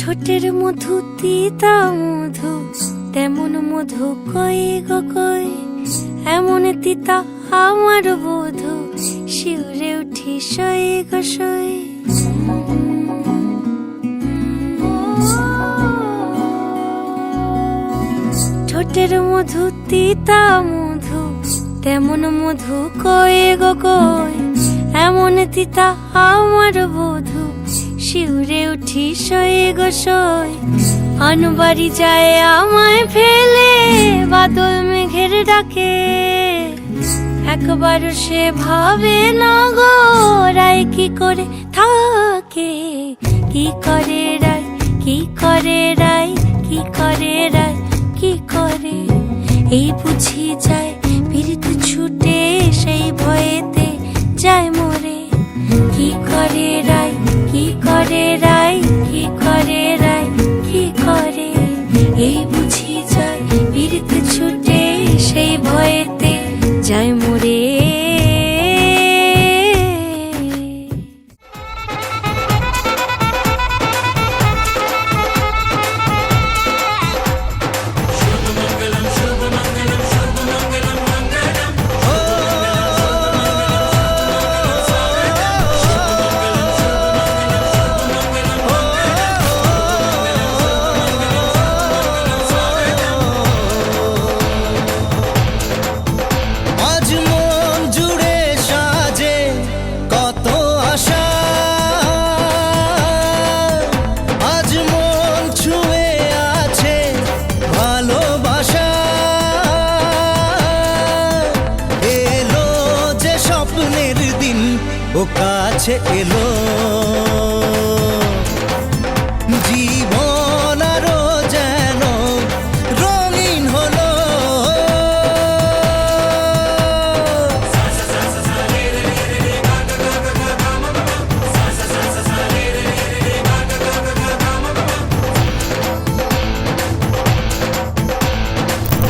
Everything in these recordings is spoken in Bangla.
ঠোঁটের মধু তিতা মধু, তেমন মধু কই গো কই, এমন তিতা আমার বধু, শিউরে উঠি সই গো সই। ঠোঁটের মধু তিতা মধু, তেমন মধু কই গো কই, এমন তিতা আমার বধু, শিউরে উঠি সই গো সই। আনবাড়ি যায় আমায় ফেলে বাদল মেঘের ডাকে, একবারও সে ভাবে না গো রায় কি করে থাকে। কি করে রায়, কি করে রায়, কি করে রায়, কি করে, এই বুঝি যায় পীড়িত ছুটে সেই ভয়েতে যায় মরে। কি করে রায়, কি করে রায়, কি করে রায়, কি করে, এই বুঝি যায় পীড়িত ছুটে সেই ভয়েতে যায় মরে। কাছে এলো জীবন আরো যেন রঙিন হলো।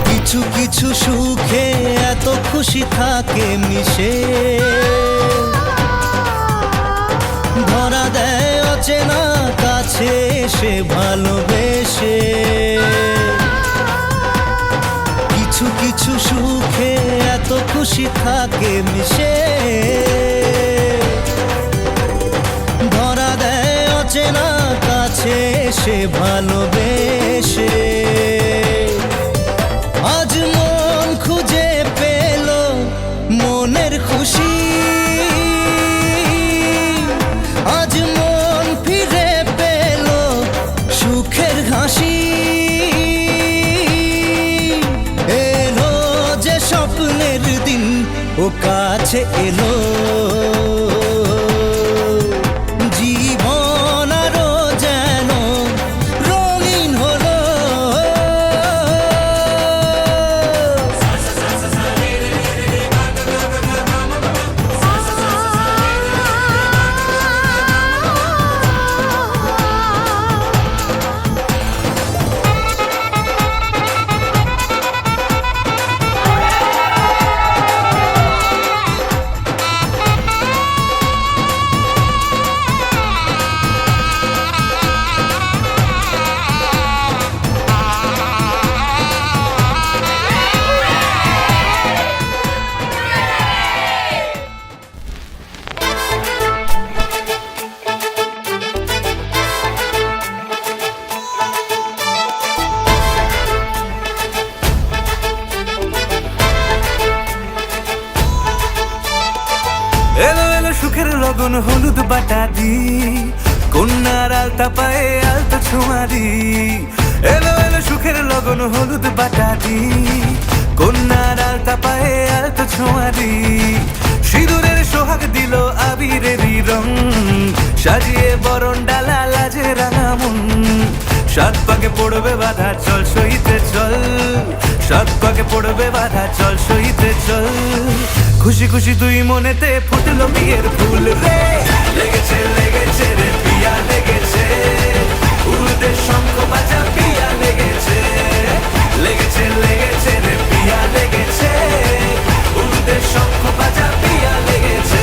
কিছু কিছু সুখে এত খুশি থাকে মিশে, ধরা দেয় অচেনা কাছে সে ভালোবেসে। কিছু কিছু সুখে এত খুশি থাকে মিশে, ধরা দেয় অচেনা কাছে সে ভালোবেসে। আজ মন খুঁজে পেল মনের খুশি, আজ মন ফিরে পেল সুখের হাসি। এলো যে স্বপ্নের দিন ও কাছে এলো, জীবন আরো যেন রঙিন হলো। এলো এলো সুখের লগন হলুদ বাটা দি, কন্যার আলতা পায়ে আলতা ছোঁয়া দি। এলো এলো সুখের লগন হলুদ বাটা দি, কন্যার আলতা পায়ে আলতা ছোঁয়া দি। সিঁদুরের সোহাগ দিল আবিরেরই রং, সাজিয়ে বরণ ডালা লাজে রাঙা মন। সাত পাকে পড়বে বাধা চল সইতে চল, সাত পাকে পড়বে বাধা চল সইতে চল। খুশি খুশি দুই মনেতে ফুটলো বিয়ের ফুল রে, লেগেছে লেগেছে রে পিয়া লেগেছে, উড়তে শঙ্খ বাজা পিয়া লেগেছে, লেগেছে লেগেছে রে পিয়া লেগেছে, উড়তে শঙ্খ বাজা পিয়া লেগেছে।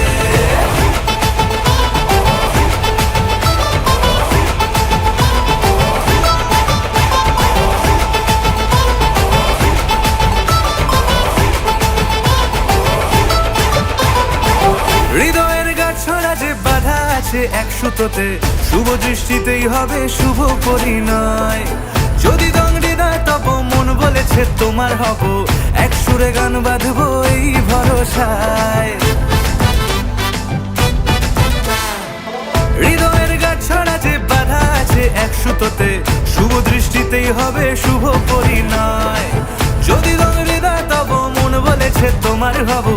আছে এক সুতোতে, শুভ দৃষ্টিতেই হবে শুভ পরিণয়। যদি দংড়ি নয় তব মন বলেছে তোমার হব, এক সুরে গান বাঁধবো এই ভরসায়। হৃদয়ের গাছ ছড়া যে বাধা আছে এক সুতোতে, শুভ দৃষ্টিতেই হবে শুভ পরিণয়। যদি দংড়ি নয় তব মন বলেছে তোমার হব,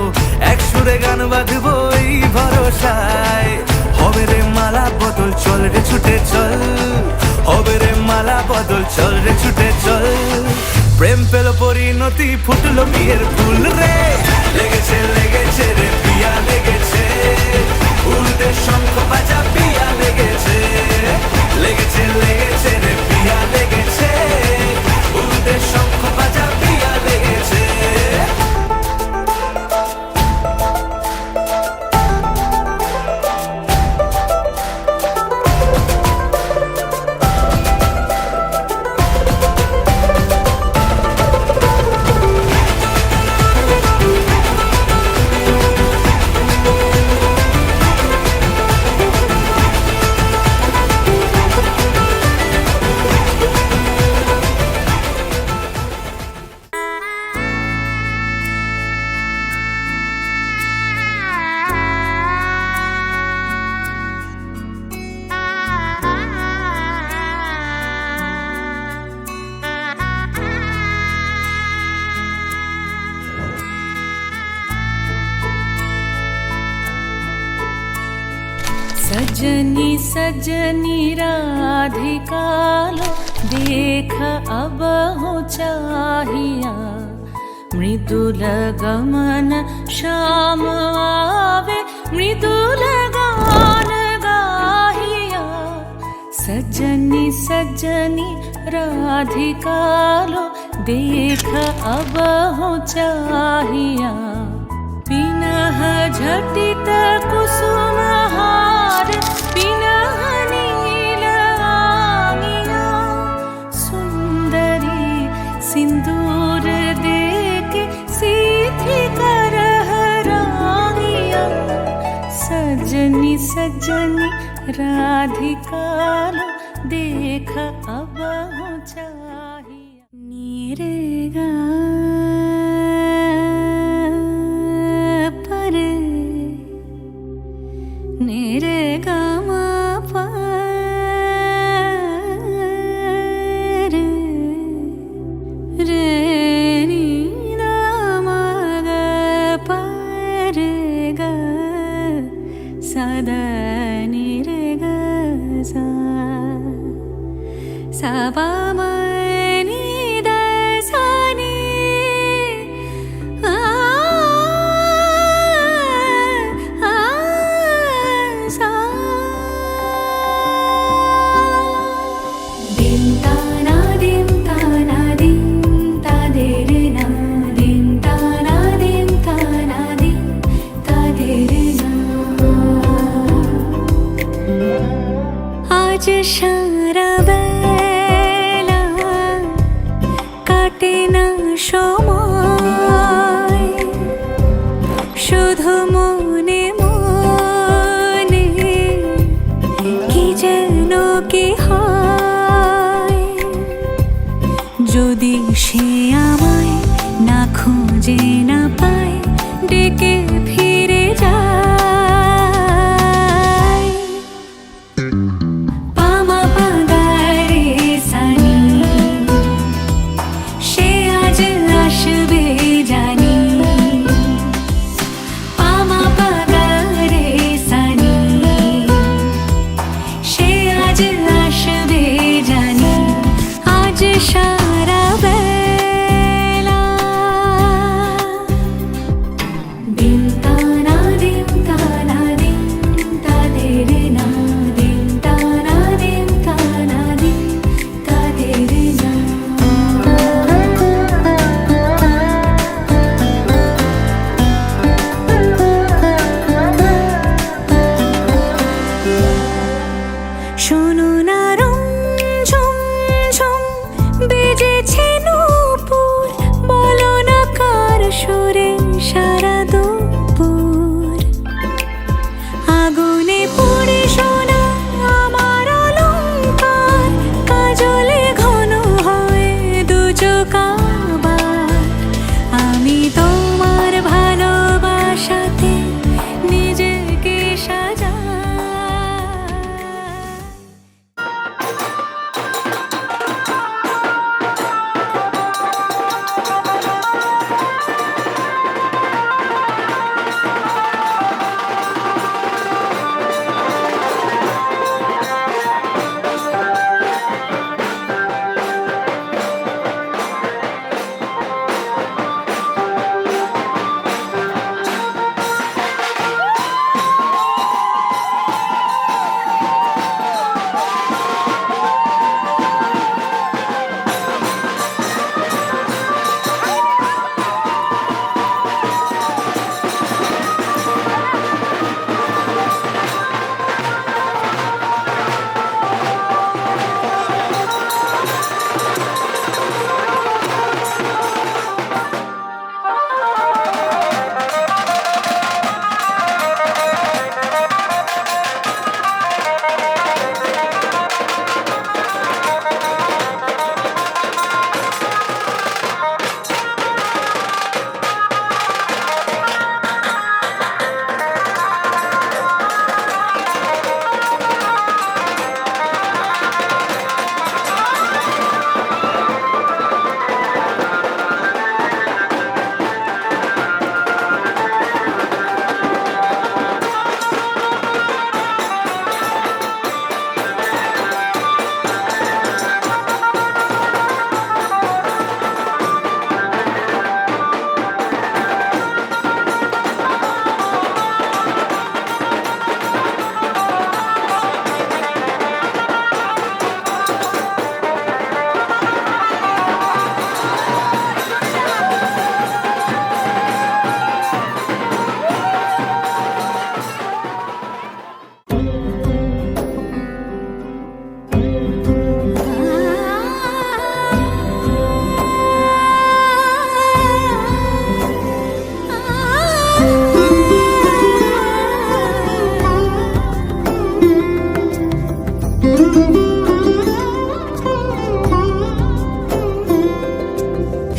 এক সুরে গান বাঁধবো এই ভরসায়। হবে রে মালা বদল, চল রে ছুটে চল, হবে রে মালা বদল, চল রে ছুটে চল। প্রেম পেল পরিণতি, ফুটলো বিয়ের ফুল রে, লেগেছে লেগেছে রে পিয়া লেগেছে, উল্টে শঙ্খ বাজা পিয়া লেগেছে, লেগেছে লেগেছে রে পিয়া লেগেছে, উল্টে শঙ্খ বাজা পিয়া লেগেছে। सजनी सजनी राधिकालो, देख अब हो चाहिया, मृदुल गमन श्याम आवे, मृदुल गान गाहिया। सजनी सजनी राधिकालो, देख अब हो चाहिया, पिनह झटित कुसुम हार, पिनह नील आंगिया, सुंदरी सिंदूर देके सीधी करह रांगिया। सजनी सजनी राधिकालो, देख अब हो चाहिया, नीरे गा निरे गा मा पा रे, रे नी दा मा गा पा रे गा, सा दा नी रे गा सा, सा पा मा नी दा सा नी, आज सारा बेला काटे ना সময়, শুধু মনে মনে কি যেন কি হয়। যদি সে আমায় না খুঁজে না পায়, ডেকে ফিরে যায়। সারা বেলা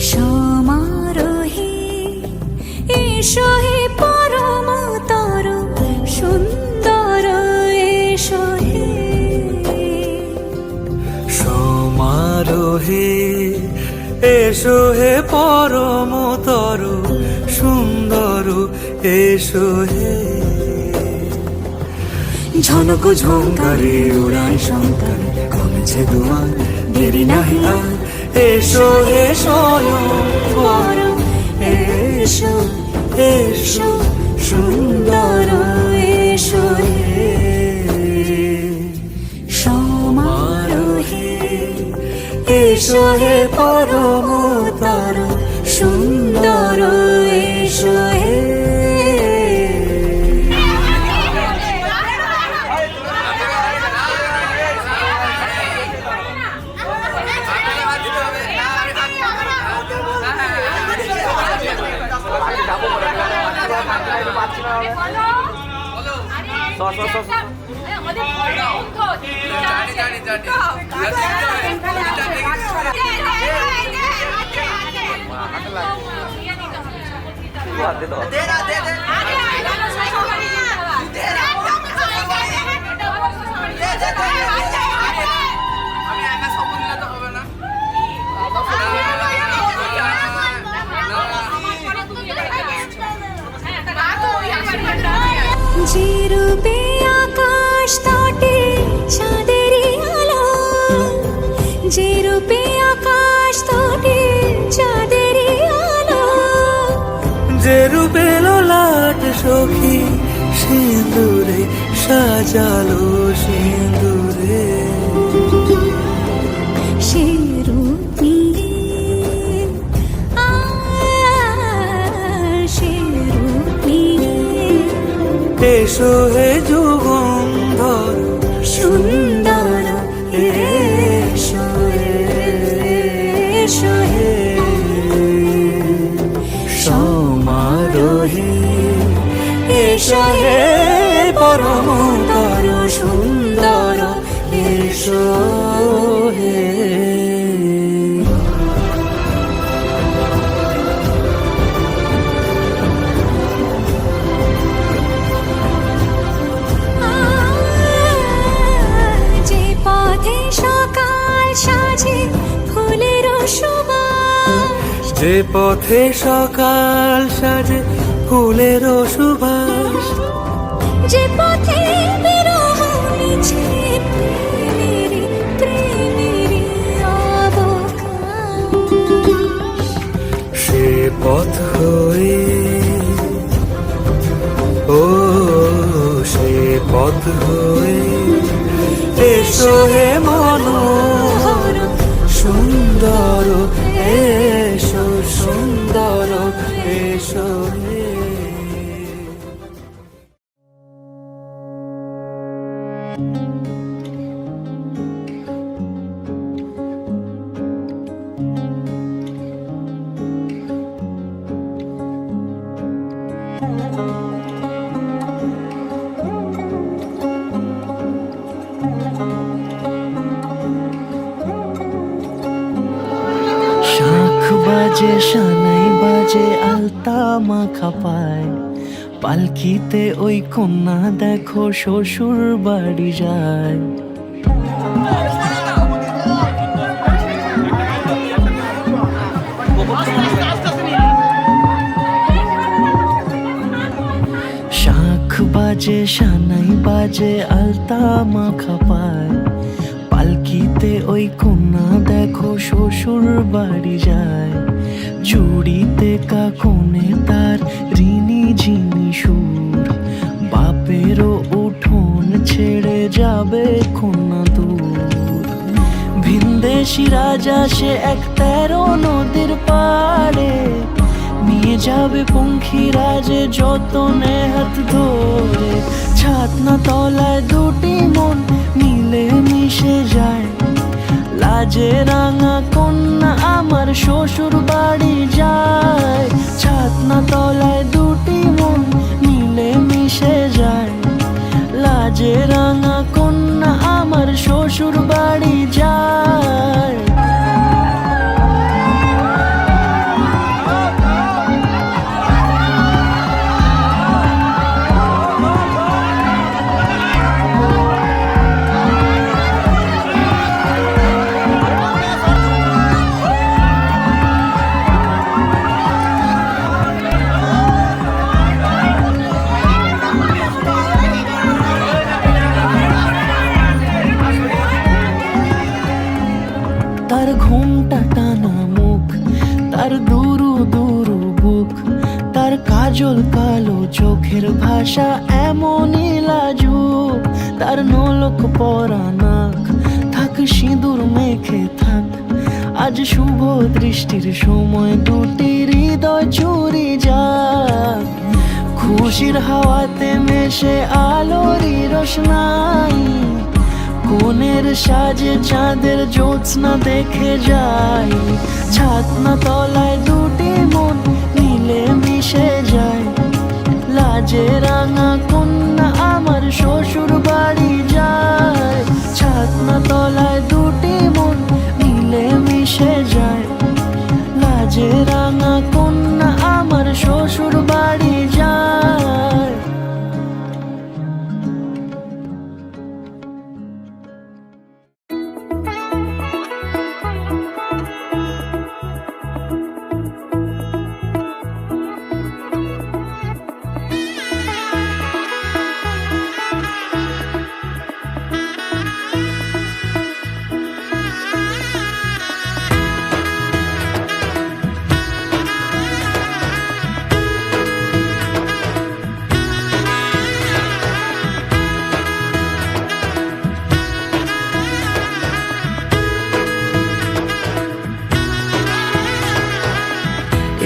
সমারোহে এসো হে পরমতর সুন্দর এসো হে সমারোহে এসো হে পরমতর সুন্দর এসো হে ঝনক ঝঙ্কারে উড়ায় শঙ্কর কমেছে দুয়ার দেরি নাহি আর এসো হে স্বয়ংবর এসো এসো সুন্দর এসো হে সমারোহে এসো হে পরমতর সুন্দর এসো হে যে রূপে আকাশ তটে চাঁদেরই আলো, যে রূপে আকাশ তটে চাঁদেরই আলো, যে রূপে ললাট সখী সিঁদুরে সাজালো সিঁদুরে সে রূপ নিয়ে সে রূপ নিয়ে এসো হে যুগন্ধর সুন্দর এসো এসো হে সমারোহে এসো হে পরমতর সুন্দর এসো হে যে পথে সকাল সাজে ফুলের সুবাস, যে পথে সকাল সাজে ফুলের সুবাস, যে পথে বিরহ মিছে প্রেমেরই প্রেমেরই অবকাশ, সে পথ হয়ে ও সে পথ হয়ে এসো হে মনোহর সুন্দর এসো সুন্দর এসো হে শাঁখ বাজে সানাই বাজে আলতা মাখা পায়, পালকিতে ওই কন্যা দেখো শ্বশুর বাড়ি যায়। শাঁখ বাজে সানাই বাজে আলতা মাখা পায়, পালকিতে ওই কন্যা দেখো শ্বশুর বাড়ি যায়। জুড়িতে কাকনে তার ঋণী ঝিনি সুর, বাপেরও উঠোন ছেড়ে যাবে কন্যা দূর। ভিনদেশি রাজা সে এক 13 নদীর পাড়ে, নিয়ে যাবে পঙ্খী রাজে যতনে হাত ধরে। ছাতনা তলায় দুটি মন মিলে মিশে যায়, লাজে রাঙা কন্যা আমার শ্বশুর বাড়ি যায়। ছাতনা তলায় দুটি মন মিলে মিশে যায়, লাজে রাঙা কন্যা আমার শ্বশুর তার ঘুমটা টানা মুখ, তার দুরু দুরু বুক, তার কাজল কালো চোখের ভাষা এমনই লাজুক, তার নলক পরা নাক থাক সিঁদুর মেখে থাক। আজ শুভ দৃষ্টির সময় দুটি হৃদয় চুরি যাক, খুশির হাওয়াতে মেশে আলোরই রোশনাই, কোণের সাজে চাঁদের জ্যোৎস্না দেখে যাই, ছাতনা তলায় দুটি মন মিলে মিশে যায়, লাজে রাঙা কন্যা আমার শ্বশুর বাড়ি যায়, ছাতনা তলায় দুটি মন মিলে মিশে যায়, লাজে রাঙা কন্যা আমার শ্বশুর বাড়ি যায়।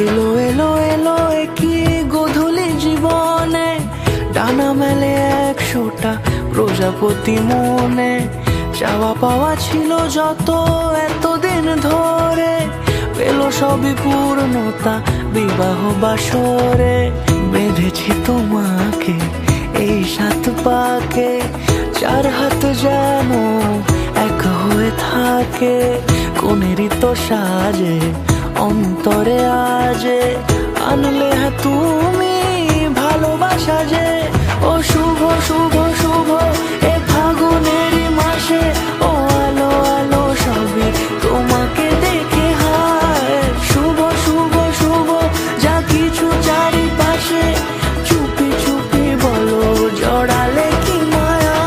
এলো এলো এলো কি গোধূলি জীবনে, ডানা মেলে 100টা প্রজাপতি মনে, চাওয়া পাওয়া ছিল যত এতদিন ধরে, পেল সবই পূর্ণতা বিবাহ বাসরে, বেঁধেছি তোমাকে এই 7 পাকে, 4 হাত যেন এক হয়ে থাকে, কোনেরই তো সাজে অন্তরে আজে, আনলে হ্যাঁ তুমি ভালোবাসা যে, ও শুভ শুভ শুভ এ ফাগুনেরই মাসে, ও আলো আলো সবই তোমাকে দেখে হায়, শুভ শুভ শুভ যা কিছু চারিপাশে, চুপি চুপি বলো জড়ালে কি মায়া।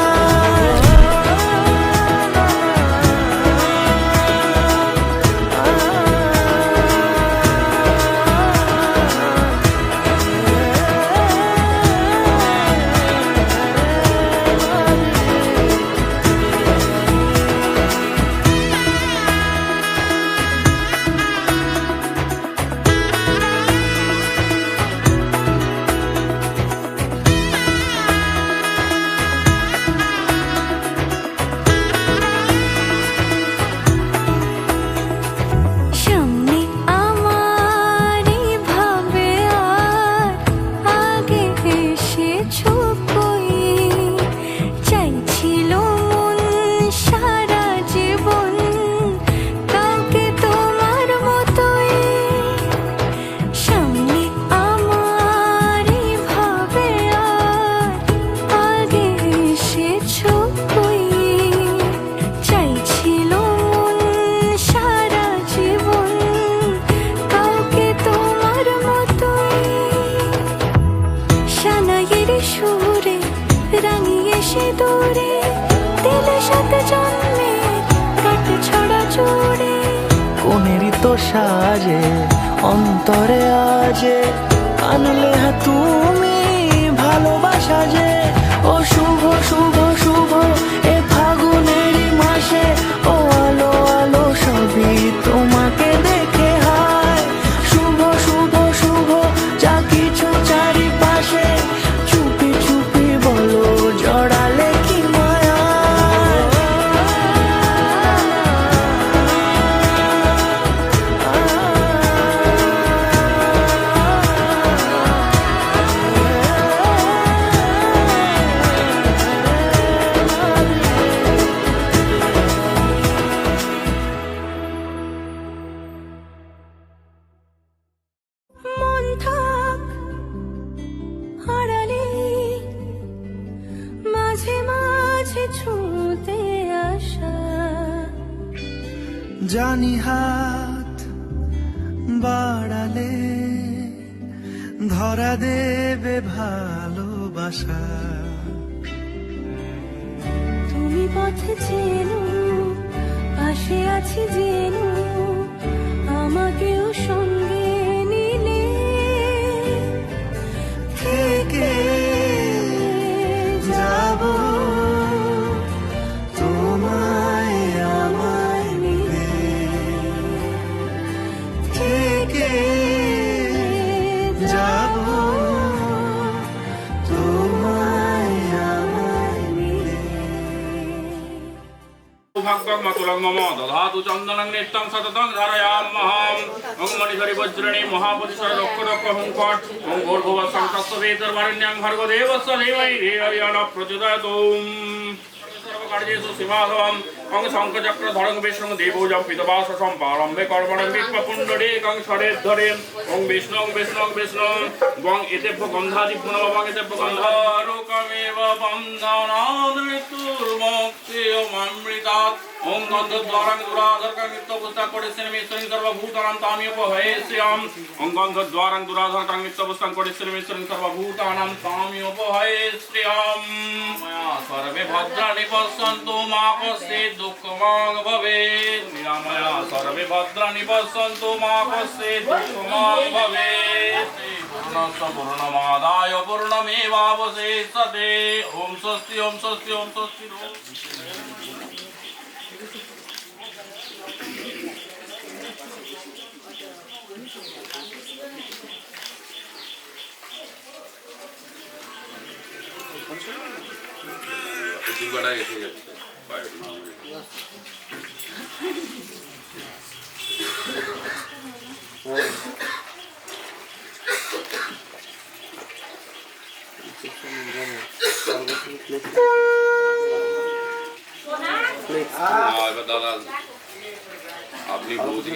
সামনে আমার ভাবে আর আগে এসেছো কই, চাইছিল মন সারা জীবন কাউকে তোমার মতোই, সামনে আমার ভাবে আর আগে এসেছো কই, চাইছিল মন সারা জীবন কাউকে তোমার মতোই, সানাইয়ের সুরে রাঙিয়ে সে দূরে, দিলে 7 জন্মে কাট ছড়া জুড়ে, কোনেরই তো সাজে অন্তরে আজে, আনলে হ্যাঁ তুমি ভালোবাসা যে, ও শুভ শুভ শুভ এ ফাগুনেরই মাসে, ও আলো আলো সবই তোমাকে দেখে হায়, শুভ শুভ শুভ যা কিছু চারিপাশে, চুপি চুপি বলো জড়ালে কি মায়া। মন থাক হারালে মাঝে মাঝে ছুঁতে আসা, জানি হাত বাড়ালে ধরা দেবে ভালোবাসা, তুমি পথ চেনো পাশে আছি জেনো আমাকেও সঙ্গে নিলে থেকে যাব তোমায় আমায় মিলে থেকে যাব তোমায় আমায় মিলে भाग्यमतुलं मम दधातु चन्दनं नित्यं सततं धारयामहम् ॐ मणिधरि वज्रणे महापतिशर लक्ष हुङ्कट ॐ भूर्भुवः संतस्तवेतर्वरेण्यं भर्गदेवस्य धीमहि धियो न प्रचोदयात् सर्वकार्येषु सिंहासनम् ॐ शङ्खचक्रधरं विष्णुं देवोजं पितवाससं पारम्भे कर्मणं विश्वपुण्डरीकं शरेद्धरे ॐ विष्णुं गं एतेभ्यो गन्धादिपुनवं एतेभ्यो गन्धारोकमेव बन्धनात् मृत्युर्मुक्तिममृतात् ॐ गन्धद्वारं दुराधरकं नित्यपुस्तक कोटिस्मिन् सर्वभूतानां ताम्योपहयस्याम् ॐ गन्धद्वारं दुराधरकं नित्यपुस्तक कोटिस्मिन् सर्वभूतानां ताम्योपहयस्याम् मया सर्वे भद्राणि पश्यन्तु मा कश्चित् दुःखमाङ् भवेत् निरामया सर्वे भद्राणि पश्यन्तु मा कश्चित् दुःखमाङ् भवेत् पूर्णस्य पूर्णमादाय पूर्णमेवावशिष्यते ॐ स्वस्ति ॐ स्वस्ति ॐ स्वस्ति দাদা আপনি বৌদি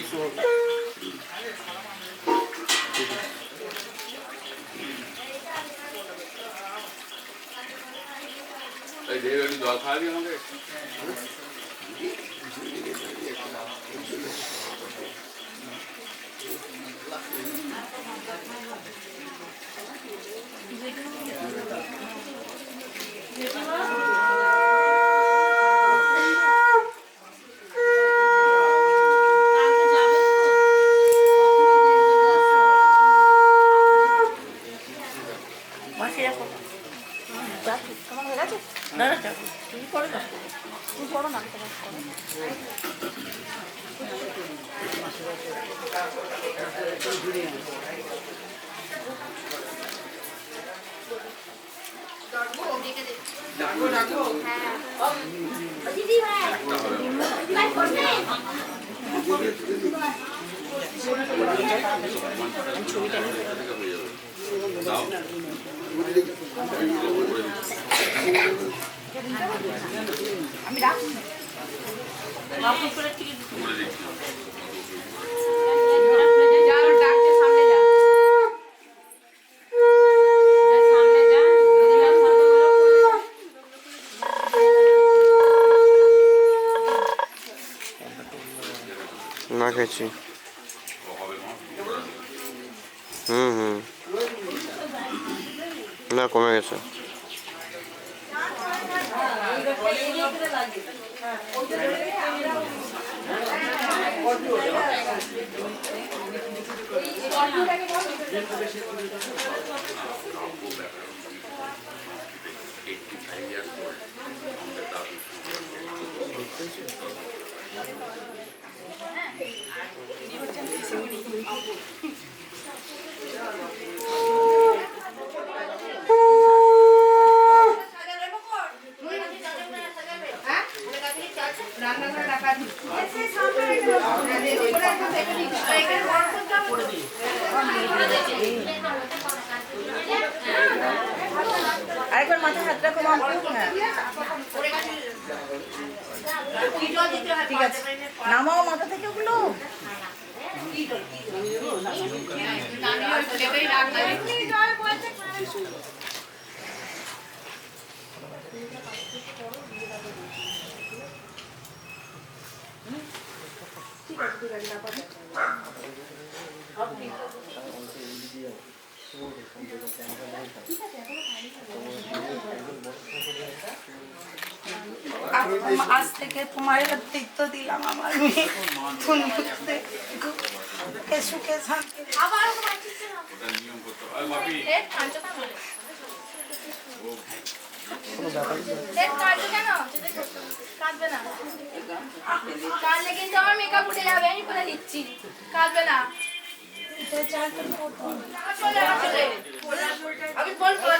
এই দেড় গাড়ি জল খাওয়াবি আমাকে আমি রাখছি না খেয়েছি না কমে গেছে আরেকবার মাথায় হাত রাখো মা। ঠিক আছে, নামাও মাথা থেকে ওগুলো। ঠিক আছে আজ থেকে তোমার দায়িত্ব দিলাম আমার মেয়ে ফুনফুনতে সুখে শান্তি ওটা নিয়ম করতে হয়। ওই বাপি কাঁদবে না কাঁদলে কিন্তু আমার মেকআপ উঠে যাবে আমি বলে দিচ্ছি কাঁদবে না আমি ফোন করে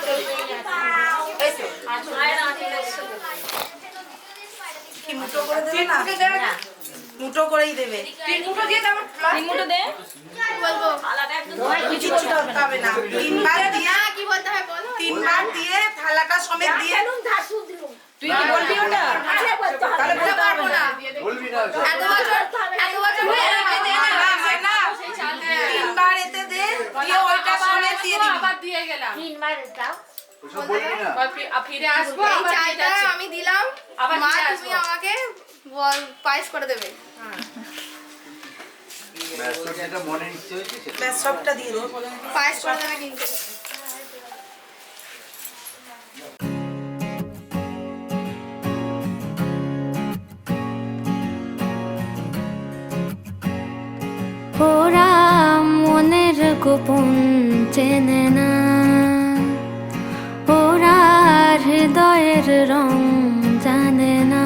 কি মুঠো করে দেবে না মুঠো করেই দেবে বলবো কিছু করতে হবে না তিনবার দিয়ে কি বলতে হয় বলো তিনবার দিয়ে থালাটা সমেত দিয়ে তুই কি বলবি ওটা তাহলে বলতে পারবো হবে না না এত বছর হয়ে গেছে তিনবার এতে দে দিয়ে ওইটা সমেত দিয়ে দিবি আবার দিয়ে গেলাম ফিরে আসবো এই চাইটা আমি দিলাম আবার মা তুমি আমাকে বল পায়েস করে দেবে ব্যাস সবটা দিয়ে দে পায়েস করে দেবে কিন্তু ওরা মনের গোপন চেনে না, ওরা হৃদয়ের রং জানে না।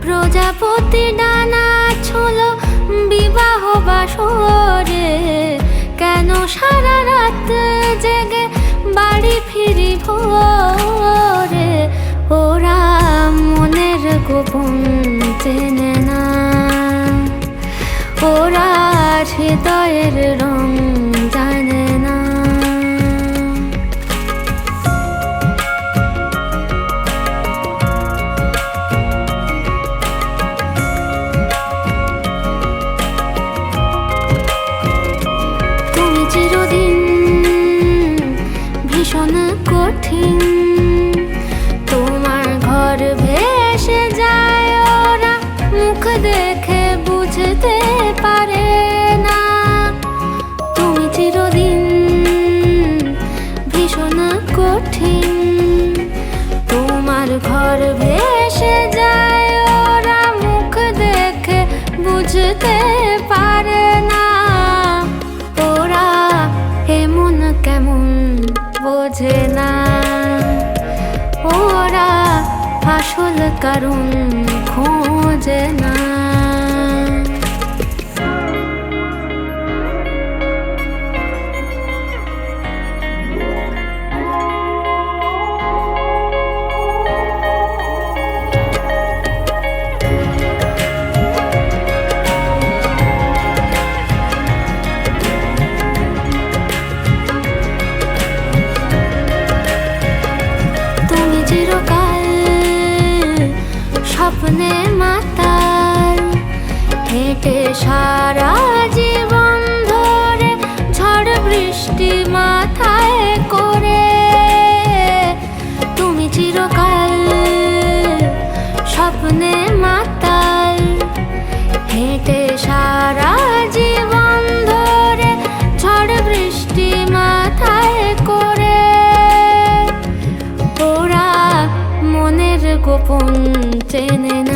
প্রজাপতি ডানা ছিল বিবাহ বাসরে, কেন সারা রাত জেগে বাড়ি ফিরি ভোরে। ওরা মনের গোপন চেনে না, ওরা হৃদয়ের রং জানে না। তুমি চিরদিন ভীষণ কঠিন, তোমার ঘর ভেসে যায়, ওরা মুখ দেখে বুঝতে পারে না। তুমি চিরদিন ভীষণ কঠিন, তোমার ঘর ভেসে যায়, ওরা মুখ দেখে বুঝতে পারে না। ওরা এমন কেমন বোঝে না, ওরা আসল কারণ খোঁজে না। তুমি চিরকাল স্বপ্নে মাতাল, হেঁটে সারা জীবন ধরে ঝড় বৃষ্টি মাথায় করে। তুমি চিরকাল স্বপ্নে মাতাল, হেঁটে সারা জীবন ধরে ঝড় বৃষ্টি মাথায় করে। ওরা মনের গোপন চেনে না,